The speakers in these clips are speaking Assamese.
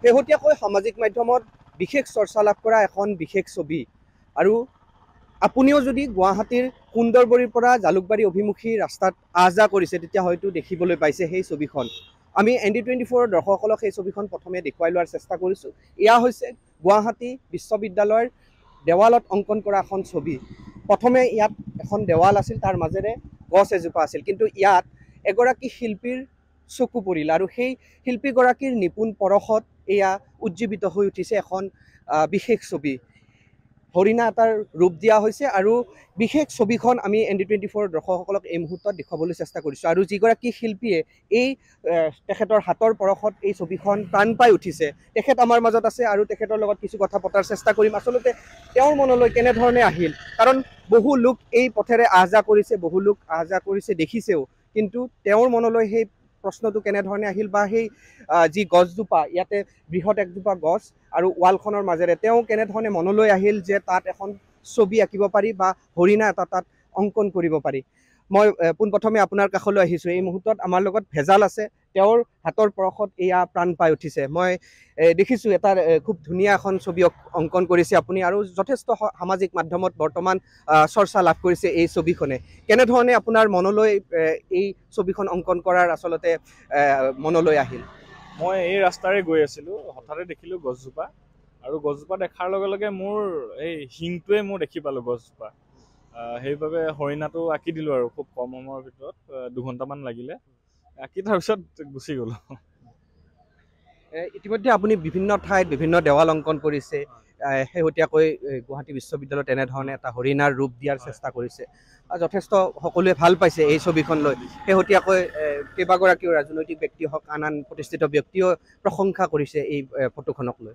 শেহতীয়াকৈ সামাজিক মাধ্যমত বিশেষ চৰ্চা লাভ কৰা এখন বিশেষ ছবি। আৰু আপুনিও যদি গুৱাহাটীৰ সুন্দৰবৰীৰ পৰা জালুকবাৰী অভিমুখী ৰাস্তাত আহ যাহ কৰিছে তেতিয়া হয়তো দেখিবলৈ পাইছে সেই ছবিখন। আমি ND24 দৰ্শকসকলক সেই ছবিখন প্ৰথমে দেখুৱাই লোৱাৰ চেষ্টা কৰিছোঁ। এয়া হৈছে গুৱাহাটী বিশ্ববিদ্যালয়ৰ দেৱালত অংকন কৰা এখন ছবি। প্ৰথমে ইয়াত এখন দেৱাল আছিল, তাৰ মাজেৰে গছ এজোপা আছিল, কিন্তু ইয়াত এগৰাকী শিল্পীৰ চকু পৰিল আৰু সেই শিল্পীগৰাকীৰ নিপুণ পৰশত এয়া উজ্জীৱিত হৈ উঠিছে এখন বিশেষ ছবি। হৰিণা এটাৰ ৰূপ দিয়া হৈছে আৰু বিশেষ ছবিখন আমি ND24 দৰ্শকসকলক এই মুহূৰ্তত দেখুৱাবলৈ চেষ্টা কৰিছোঁ। আৰু যিগৰাকী শিল্পীয়ে এই তেখেতৰ হাতৰ পৰশত এই ছবিখন প্ৰাণ পাই উঠিছে, তেখেত আমাৰ মাজত আছে আৰু তেখেতৰ লগত কিছু কথা পতাৰ চেষ্টা কৰিম। আচলতে তেওঁৰ মনলৈ কেনেধৰণে আহিল, কাৰণ বহু লোক এই পথেৰে আহ যাহ কৰিছে, বহু লোক আহ যাহ কৰিছে দেখিছেও, কিন্তু তেওঁৰ মনলৈ সেই প্ৰশ্নটো কেনেধৰণে আহিল বা সেই যি গছজোপা, ইয়াতে বৃহৎ একজোপা গছ আৰু ৱালখনৰ মাজেৰে তেওঁ কেনেধৰণে মনলৈ আহিল যে তাত এখন ছবি আঁকিব পাৰি বা হৰিণা এটা তাত অংকন কৰিব পাৰি। মই পোনপ্ৰথমে আপোনাৰ কাষলৈ আহিছোঁ। এই মুহূৰ্তত আমাৰ লগত ভেজাল আছে, তেওঁৰ হাতৰ পৰশত এয়া প্ৰাণ পাই উঠিছে। মই দেখিছোঁ এটা খুব ধুনীয়া এখন ছবি অংকন কৰিছে আপুনি, আৰু যথেষ্ট সামাজিক মাধ্যমত বৰ্তমান চৰ্চা লাভ কৰিছে এই ছবিখনে। কেনেধৰণে আপোনাৰ মনলৈ এই ছবিখন অংকন কৰাৰ আচলতে মনলৈ আহিল? মই এই ৰাস্তাৰে গৈ আছিলোঁ, হঠাতে দেখিলোঁ গছজোপা, আৰু গছজোপা দেখাৰ লগে লগে মোৰ এই শিংটোৱে মোৰ দেখি পালোঁ গছজোপা। সেইবাবে হৰিণাটো আঁকি দিলোঁ আৰু খুব কম সময়ৰ ভিতৰত, 2 ঘণ্টামান লাগিলে। আঁকি তাৰপিছত গুচি গ'লোঁ। ইতিমধ্যে আপুনি বিভিন্ন ঠাইত বিভিন্ন দেৱাল অংকন কৰিছে। শেহতীয়াকৈ গুৱাহাটী বিশ্ববিদ্যালয়ত তেনেধৰণে এটা হৰিণাৰ ৰূপ দিয়াৰ চেষ্টা কৰিছে। যথেষ্ট সকলোৱে ভাল পাইছে এই ছবিখন লৈ। শেহতীয়াকৈ কেইবাগৰাকীও ৰাজনৈতিক ব্যক্তি হওক, আন আন প্ৰতিষ্ঠিত ব্যক্তিও প্ৰশংসা কৰিছে এই ফটোখনক লৈ।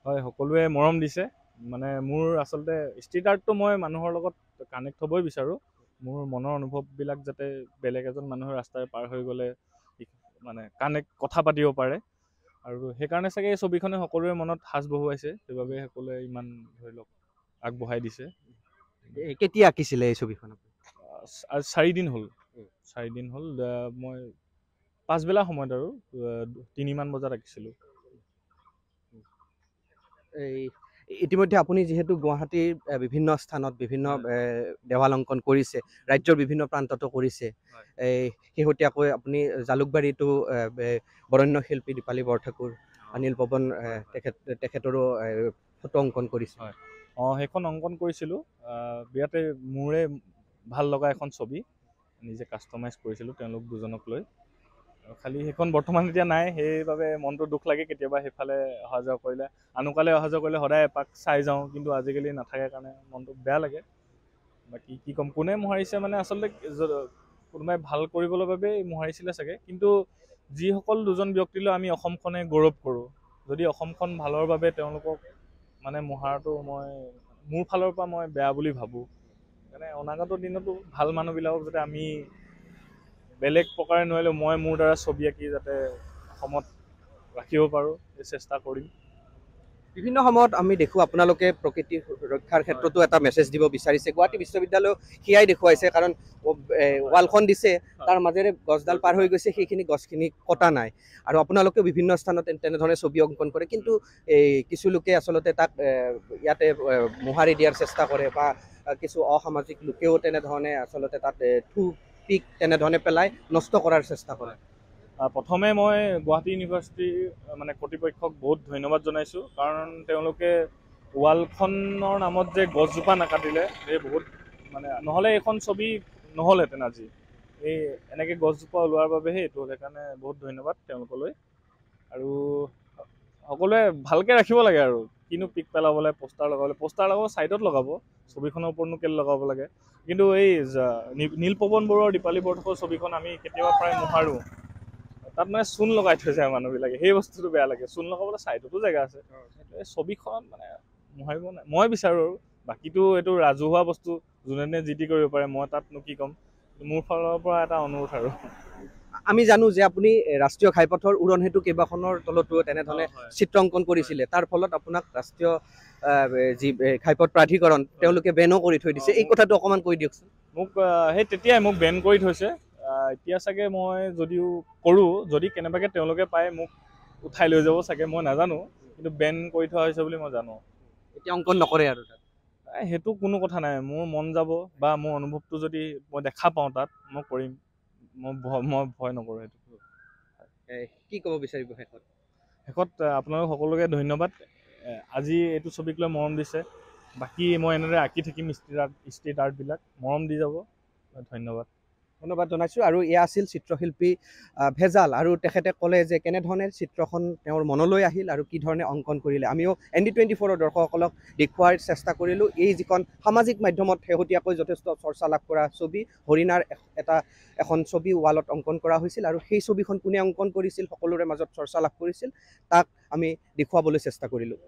হয়, সকলোৱে মৰম দিছে। মানে মোৰ আচলতে ষ্ট্ৰীট আৰ্টটো মই মানুহৰ লগত কানেক্ট হ'বই বিচাৰোঁ। মোৰ মনৰ অনুভৱবিলাক যাতে বেলেগ এজন মানুহৰ ৰাস্তাৰে পাৰ হৈ গ'লে মানে কথা পাতিব পাৰে, আৰু সেইকাৰণে চাগে এই ছবিখনে সকলোৰে মনত সাজ বহুৱাইছে, সেইবাবে সকলোৱে ইমান ধৰি লওক আগবঢ়াই দিছে। কেতিয়া আঁকিছিলে এই ছবিখন? 4 দিন হ'ল। 4 দিন হ'ল। মই পাছবেলা সময়ত আৰু 3মান বজাত আঁকিছিলোঁ। ইতিমধ্যে আপুনি যিহেতু গুৱাহাটীৰ বিভিন্ন স্থানত বিভিন্ন দেৱাল অংকন কৰিছে, ৰাজ্যৰ বিভিন্ন প্ৰান্ততো কৰিছে, শেহতীয়াকৈ আপুনি জালুকবাৰীতো বৰেণ্য শিল্পী দীপালী বৰঠাকুৰ, অনিল পৱন তেখেতৰো ফটো অংকন কৰিছে। সেইখন অংকন কৰিছিলোঁ। বিৰাটেই মোৰে ভাল লগা এখন ছবি, নিজে কাষ্টমাইজ কৰিছিলোঁ তেওঁলোক দুজনক লৈ। খালি সেইখন বৰ্তমান এতিয়া নাই, সেইবাবে মনটো দুখ লাগে কেতিয়াবা সেইফালে অহা যোৱা কৰিলে। আনুকালে অহা যোৱা কৰিলে সদায় এপাক চাই যাওঁ, কিন্তু আজিকালি নাথাকে কাৰণে মনটো বেয়া লাগে। বাকী কি ক'ম, কোনে মোহাৰিছে মানে আচলতে কোনোবাই ভাল কৰিবলৈ বাবেই মোহাৰিছিলে চাগে, কিন্তু যিসকল দুজন ব্যক্তিলৈ আমি অসমখনে গৌৰৱ কৰোঁ, যদি অসমখন ভালৰ বাবে তেওঁলোকক মানে মোহাৰাটো মোৰ ফালৰ পৰা মই বেয়া বুলি ভাবোঁ। সেইকাৰণে অনাগত দিনতো ভাল মানুহবিলাকক যাতে আমি বেলেগ প্ৰকাৰে নোৱাৰিলেও মই মোৰ দ্বাৰা ছবি আঁকি যাতে অসমত ৰাখিব পাৰোঁ, এই চেষ্টা কৰিম। বিভিন্ন সময়ত আমি দেখোঁ আপোনালোকে প্ৰকৃতি ৰক্ষাৰ ক্ষেত্ৰতো এটা মেছেজ দিব বিচাৰিছে। গুৱাহাটী বিশ্ববিদ্যালয় সেয়াই দেখুৱাইছে, কাৰণ ৱালখন দিছে, তাৰ মাজেৰে গছডাল পাৰ হৈ গৈছে, সেইখিনি গছখিনি কটা নাই। আৰু আপোনালোকেও বিভিন্ন স্থানত তেনেধৰণে ছবি অংকন কৰে, কিন্তু কিছু লোকে আচলতে তাক ইয়াতে মোহাৰি দিয়াৰ চেষ্টা কৰে, বা কিছু অসামাজিক লোকেও তেনেধৰণে আচলতে তাত পিক তেনেধৰণে পেলাই নষ্ট কৰাৰ চেষ্টা কৰে। প্ৰথমে মই গুৱাহাটী ইউনিভাৰ্চিটিৰ মানে কৰ্তৃপক্ষক বহুত ধন্যবাদ জনাইছোঁ, কাৰণ তেওঁলোকে ৱালখনৰ নামত যে গছজোপা নাকাটিলে, এই বহুত মানে নহ'লে এইখন ছবি নহ'লহেঁতেন আজি। এই এনেকৈ গছজোপা ওলোৱাৰ বাবেহে এইটো, সেইকাৰণে বহুত ধন্যবাদ তেওঁলোকলৈ। আৰু সকলোৱে ভালকৈ ৰাখিব লাগে, আৰু কিনো পিক পেলাবলৈ, পোষ্টাৰ লগাব ছাইডত লগাব, ছবিখনৰ ওপৰতনো কেলৈ লগাব লাগে। কিন্তু এই নীল পৱন বৰুৱাৰ দীপালী বৰঠাকুৰ ছবিখন আমি কেতিয়াবা প্ৰায় মোহাৰোঁ, তাত মানে চূণ লগাই থৈ যায় মানুহবিলাকে, সেই বস্তুটো বেয়া লাগে। চূণ লগাবলৈ ছাইডতো জেগা আছে, এই ছবিখনত মানে মোহাৰিব নাই মই বিচাৰোঁ। আৰু বাকীটো এইটো ৰাজহুৱা বস্তু, যোনে যি টি কৰিব পাৰে, মই তাতনো কি ক'ম। মোৰ ফালৰ পৰা এটা অনুৰোধ। আৰু আমি জানো যে আপুনি ৰাষ্ট্ৰীয় ঘাইপথৰ উৰণ সেতু কেইবাখনৰ তলতো তেনেধৰণে চিত্ৰ অংকন কৰিছিলে, তাৰ ফলত আপোনাক ৰাষ্ট্ৰীয় যি ঘাইপথ প্ৰাধিকৰণ তেওঁলোকে বেনো কৰি থৈ দিছে। এই কথাটো অকণমান কৈ দিয়কচোন। মোক সেই তেতিয়াই মোক বেন কৰি থৈছে। এতিয়া চাগে মই যদিও কৰোঁ, যদি কেনেবাকৈ তেওঁলোকে পায় মোক উঠাই লৈ যাব চাগে, মই নাজানো, কিন্তু বেন কৰি থোৱা হৈছে বুলি মই জানো। এতিয়া অংকন নকৰে আৰু তাত? সেইটো কোনো কথা নাই, মোৰ মন যাব বা মোৰ অনুভৱটো যদি মই দেখা পাওঁ তাত, মই কৰিম, মই ভয় নকৰোঁ সেইটো। কি ক'ব বিচাৰিব শেষত? শেষত আপোনালোক সকলোকে ধন্যবাদ, আজি এইটো ছবিক লৈ মৰম দিছে। বাকী মই এনেদৰে আঁকি থাকিম ষ্ট্ৰীট আৰ্টবিলাক, মৰম দি যাব। ধন্যবাদ জনাইছোঁ। আৰু এয়া আছিল চিত্ৰশিল্পী ভেজাল, আৰু তেখেতে ক'লে যে কেনেধৰণে চিত্ৰখন তেওঁৰ মনলৈ আহিল আৰু কি ধৰণে অংকন কৰিলে। আমিও ND24ৰ দৰ্শকসকলক দেখুওৱাৰ চেষ্টা কৰিলোঁ এই যিখন সামাজিক মাধ্যমত শেহতীয়াকৈ যথেষ্ট চৰ্চা লাভ কৰা ছবি, হৰিণাৰ এখন ছবি ৱালত অংকন কৰা হৈছিল, আৰু সেই ছবিখন কোনে অংকন কৰিছিল, সকলোৰে মাজত চৰ্চা লাভ কৰিছিল, তাক আমি দেখুৱাবলৈ চেষ্টা কৰিলোঁ।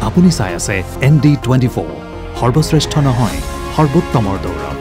আপুনি চাই আছে ND24, সৰ্বশ্ৰেষ্ঠ নহয়, সৰ্বোত্তমৰ দৌৰ।